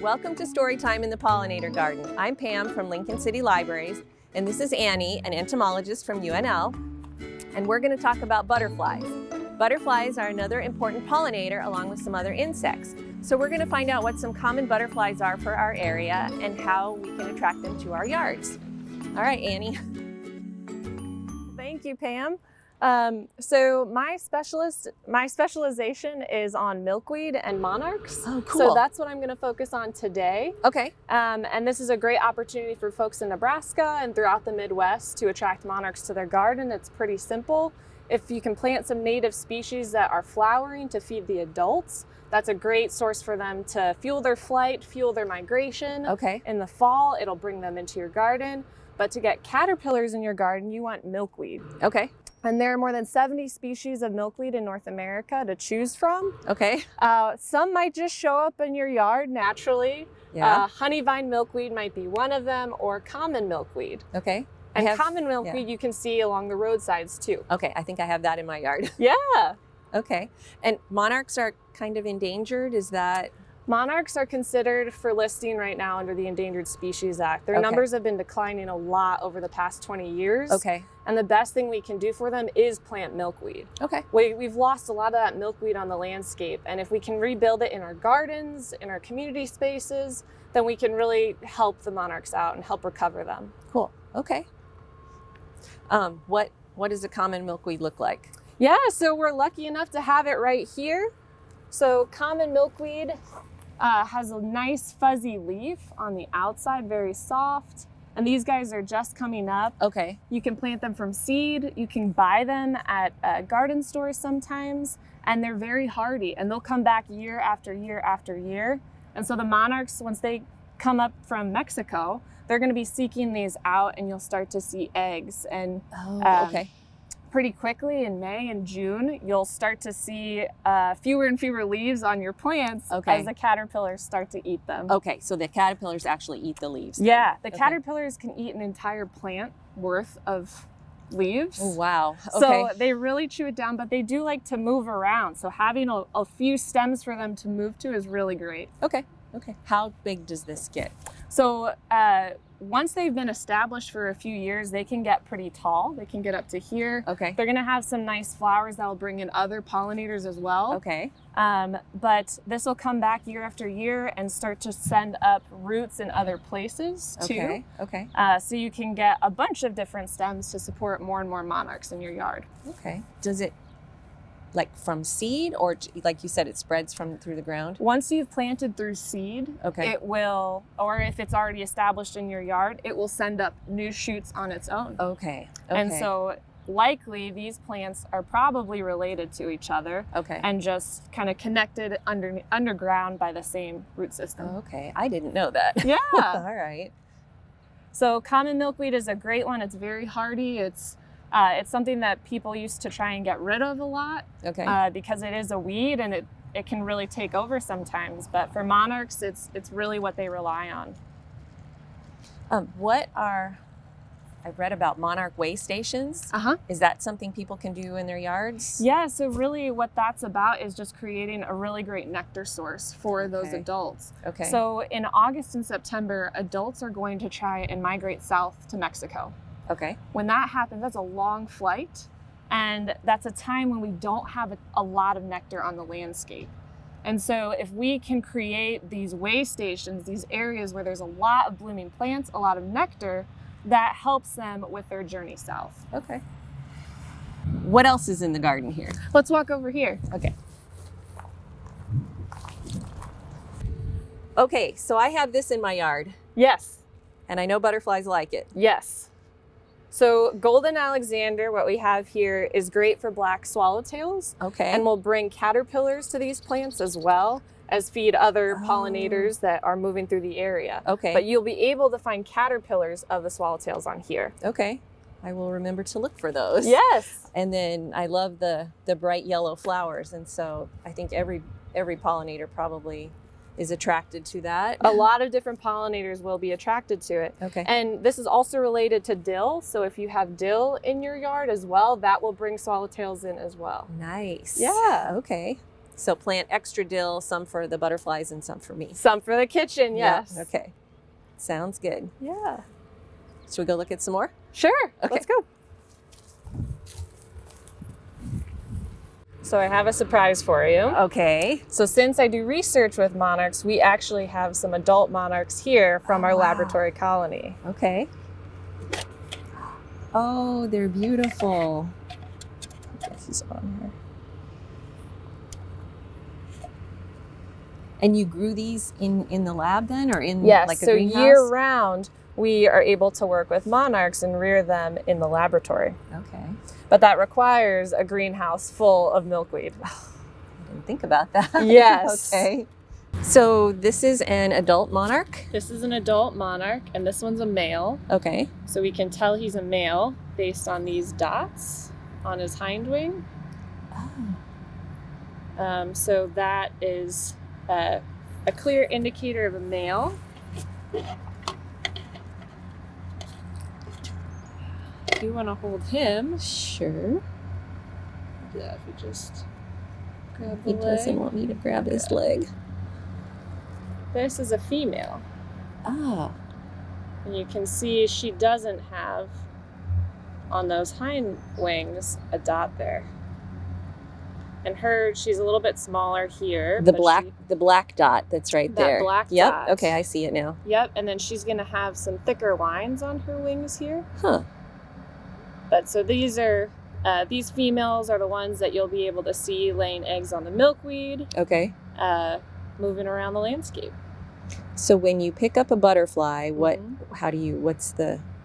welcome to Storytime in the Pollinator Garden. I'm Pam from Lincoln City Libraries, and this is Annie, an entomologist from UNL, and we're going to talk about butterflies. Butterflies are another important pollinator along with some other insects. So we're going to find out what some common butterflies are for our area and how we can attract them to our yards. All right, Annie. Thank you, Pam. So my specialization is on milkweed and monarchs. Oh, cool. So that's what I'm going to focus on today. Okay. And this is a great opportunity for folks in Nebraska and throughout the Midwest to attract monarchs to their garden. It's pretty simple. If you can plant some native species that are flowering to feed the adults, that's a great source for them to fuel their flight, fuel their migration. Okay. In the fall, it'll bring them into your garden. But to get caterpillars in your garden, you want milkweed. Okay. And there are more than 70 species of milkweed in North America to choose from. Okay. Some might just show up in your yard naturally. Yeah. Honeyvine milkweed might be one of them, or common milkweed. Okay. And common milkweed you can see along the roadsides too. Okay, I think I have that in my yard. Yeah. Okay. And monarchs are kind of endangered, is that? Monarchs are considered for listing right now under the Endangered Species Act. Their Okay. numbers have been declining a lot over the past 20 years. Okay. And the best thing we can do for them is plant milkweed. Okay. We've lost a lot of that milkweed on the landscape. And if we can rebuild it in our gardens, in our community spaces, then we can really help the monarchs out and help recover them. Cool. Okay. What does a common milkweed look like? Yeah, so we're lucky enough to have it right here. So common milkweed has a nice fuzzy leaf on the outside, very soft. And these guys are just coming up. Okay. You can plant them from seed. You can buy them at garden stores sometimes. And they're very hardy. And they'll come back year after year after year. And so the monarchs, once they come up from Mexico, they're going to be seeking these out, and you'll start to see eggs. And Okay. pretty quickly in May and June, you'll start to see fewer and fewer leaves on your plants as the caterpillars start to eat them. Okay, so the caterpillars actually eat the leaves. Yeah, the caterpillars can eat an entire plant worth of leaves. Oh, wow. Okay. So they really chew it down, but they do like to move around. So having a few stems for them to move to is really great. Okay. Okay. How big does this get? So once they've been established for a few years, they can get pretty tall. They can get up to here. Okay. They're going to have some nice flowers that will bring in other pollinators as well. Okay. But this will come back year after year and start to send up roots in other places too. Okay. Okay. So you can get a bunch of different stems to support more and more monarchs in your yard. Okay. Does it, like from seed, or like you said, it spreads through the ground? Once you've planted through seed, Okay. it will, or if it's already established in your yard, it will send up new shoots on its own. Okay. And so likely these plants are probably related to each other. Okay. And just kind of connected underground by the same root system. Okay. I didn't know that. Yeah. All right. So common milkweed is a great one. It's very hardy. It's something that people used to try and get rid of a lot. Okay. Because it is a weed and it can really take over sometimes. But for monarchs, it's really what they rely on. I've read about monarch way stations. Uh-huh. Is that something people can do in their yards? Yeah, so really what that's about is just creating a really great nectar source for those Okay. adults. Okay. So in August and September, adults are going to try and migrate south to Mexico. Okay. When that happens, that's a long flight, and that's a time when we don't have a lot of nectar on the landscape. And so if we can create these way stations, these areas where there's a lot of blooming plants, a lot of nectar, that helps them with their journey south. Okay. What else is in the garden here? Let's walk over here. Okay. Okay, so I have this in my yard, Yes, and I know butterflies like it. yes. So golden Alexander, what we have here, is great for black swallowtails. Okay. And we'll bring caterpillars to these plants as well as feed other pollinators that are moving through the area. Okay. But you'll be able to find caterpillars of the swallowtails on here. Okay. I will remember to look for those. Yes. And then I love the bright yellow flowers, and so I think every pollinator probably is attracted to that. A lot of different pollinators will be attracted to it. Okay. And this is also related to dill. So if you have dill in your yard as well, that will bring swallowtails in as well. Nice. Yeah. Okay. So plant extra dill, some for the butterflies and some for me. Some for the kitchen, Yeah, yes. okay. Sounds good. Yeah. Should we go look at some more? Sure. Okay. Let's go. So I have a surprise for you. Okay. So since I do research with monarchs, we actually have some adult monarchs here from our wow. laboratory colony. Okay. Oh, they're beautiful. She's on here. And you grew these in the lab then, or in Yes, like a so greenhouse? year round, we are able to work with monarchs and rear them in the laboratory. Okay. But that requires a greenhouse full of milkweed. I didn't think about that. Yes. Okay. So this is an adult monarch? This is an adult monarch, and this one's a male. Okay. So we can tell he's a male based on these dots on his hind wing. Oh. So that is a clear indicator of a male. Do you want to hold him? Sure. Yeah, if you just grab the He leg. doesn't want me to grab his leg. This is a female. Ah. And you can see she doesn't have on those hind wings a dot there. And she's a little bit smaller here. The but black dot that's right That there. black Yep. dot. Okay, I see it now. Yep, and then she's gonna have some thicker lines on her wings here. Huh. But so these females are the ones that you'll be able to see laying eggs on the milkweed, Okay. moving around the landscape. So when you pick up a butterfly,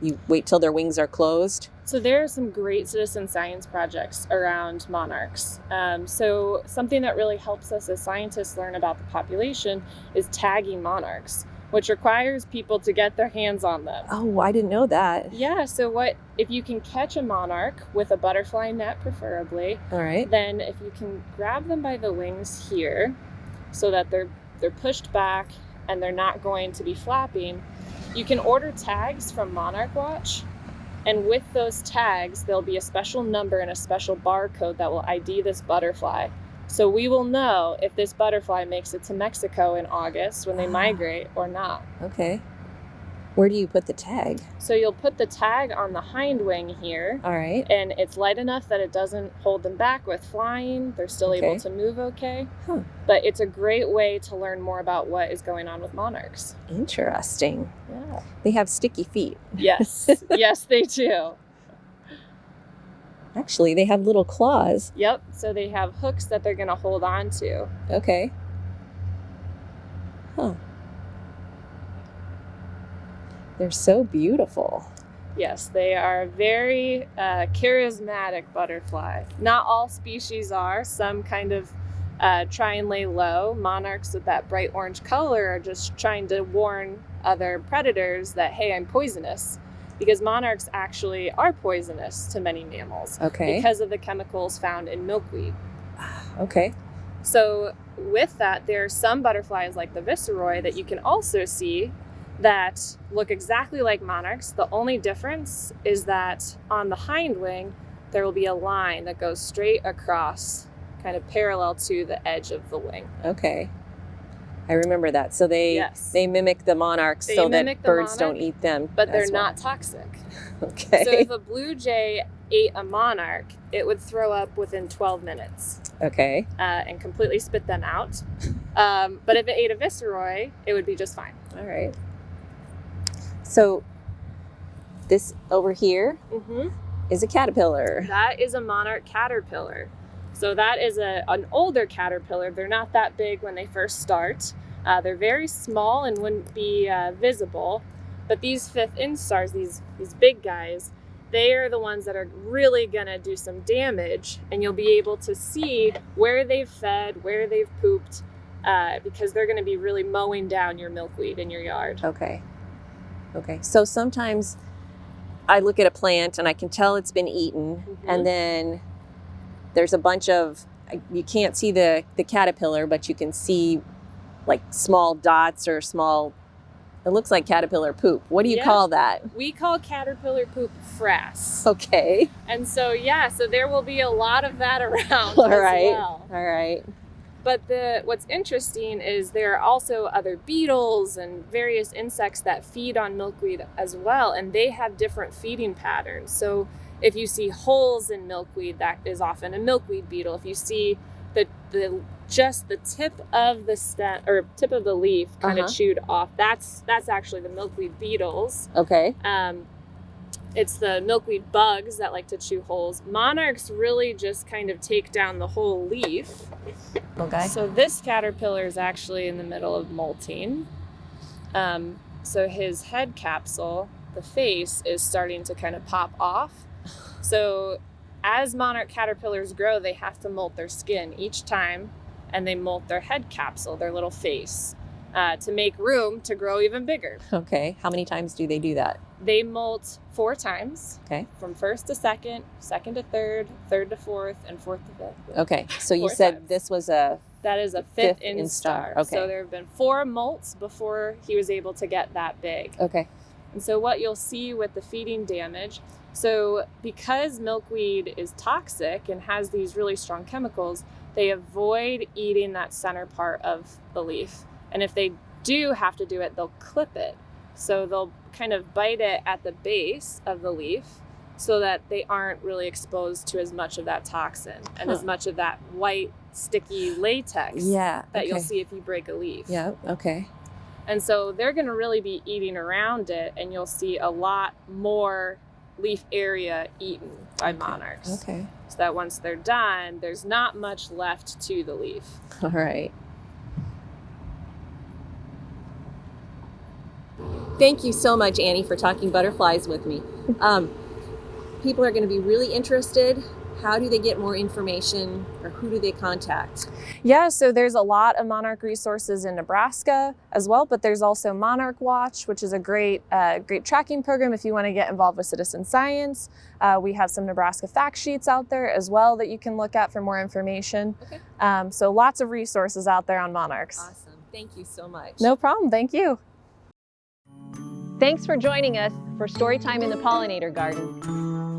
you wait till their wings are closed? So there are some great citizen science projects around monarchs. So something that really helps us as scientists learn about the population is tagging monarchs, which requires people to get their hands on them. Oh, I didn't know that. Yeah, so if you can catch a monarch with a butterfly net preferably, All right. then if you can grab them by the wings here so that they're pushed back and they're not going to be flapping, you can order tags from Monarch Watch, and with those tags there'll be a special number and a special barcode that will ID this butterfly. So we will know if this butterfly makes it to Mexico in August when they migrate or not. Okay. Where do you put the tag? So you'll put the tag on the hind wing here, All right. and it's light enough that it doesn't hold them back with flying. They're still able to move okay. Huh. But it's a great way to learn more about what is going on with monarchs. Interesting. Yeah. They have sticky feet. Yes. Yes, they do. Actually, they have little claws. Yep. So they have hooks that they're going to hold on to. Okay. Huh. They're so beautiful. Yes, they are very charismatic butterfly. Not all species are. Some kind of try and lay low. Monarchs with that bright orange color are just trying to warn other predators that, hey, I'm poisonous. Because monarchs actually are poisonous to many mammals. Okay. Because of the chemicals found in milkweed. Okay. So with that, there are some butterflies like the viceroy that you can also see that look exactly like monarchs. The only difference is that on the hind wing, there will be a line that goes straight across, kind of parallel to the edge of the wing. Okay. I remember that. So they mimic the monarchs They so that mimic the birds monarch, don't eat them. But they're as well. not toxic. Okay. So if a blue jay ate a monarch, it would throw up within 12 minutes. Okay. And completely spit them out. But if it ate a viceroy, it would be just fine. All right. So this over here is a caterpillar. That is a monarch caterpillar. So that is an older caterpillar. They're not that big when they first start. They're very small and wouldn't be visible. But these fifth instars, these big guys, they are the ones that are really gonna do some damage, and you'll be able to see where they've fed, where they've pooped, because they're gonna be really mowing down your milkweed in your yard. Okay. Okay. So sometimes I look at a plant and I can tell it's been eaten, and then there's a bunch of, you can't see the caterpillar, but you can see like small dots or small, it looks like caterpillar poop. What do you call that? We call caterpillar poop frass. Okay. And so, so there will be a lot of that around All as right. well. All right. But what's interesting is there are also other beetles and various insects that feed on milkweed as well, and they have different feeding patterns. So if you see holes in milkweed, that is often a milkweed beetle. If you see just the tip of the stem or tip of the leaf kind of chewed off, that's actually the milkweed beetles. Okay. It's the milkweed bugs that like to chew holes. Monarchs really just kind of take down the whole leaf. Okay. So this caterpillar is actually in the middle of molting. So his head capsule, the face, is starting to kind of pop off. So as monarch caterpillars grow, they have to molt their skin each time, and they molt their head capsule, their little face, to make room to grow even bigger. Okay. How many times do they do that? They molt 4 times. Okay. From first to second, second to third, third to fourth, and fourth to fifth. Okay. So you 4 said times. this was a... That is a fifth Fifth instar. Okay. So there have been 4 molts before he was able to get that big. Okay. And so what you'll see with the feeding damage, so because milkweed is toxic and has these really strong chemicals, they avoid eating that center part of the leaf. And if they do have to do it, they'll clip it. So they'll kind of bite it at the base of the leaf so that they aren't really exposed to as much of that toxin and as much of that white, sticky latex that you'll see if you break a leaf. Yeah, okay. And so they're going to really be eating around it, and you'll see a lot more leaf area eaten by monarchs. Okay. So that once they're done, there's not much left to the leaf. All right. Thank you so much, Annie, for talking butterflies with me. People are going to be really interested. How do they get more information, or who do they contact? Yeah, so there's a lot of monarch resources in Nebraska as well, but there's also Monarch Watch, which is a great tracking program if you want to get involved with citizen science. We have some Nebraska fact sheets out there as well that you can look at for more information. Okay. So lots of resources out there on monarchs. Awesome. Thank you so much. No problem. Thank you. Thanks for joining us for Storytime in the Pollinator Garden.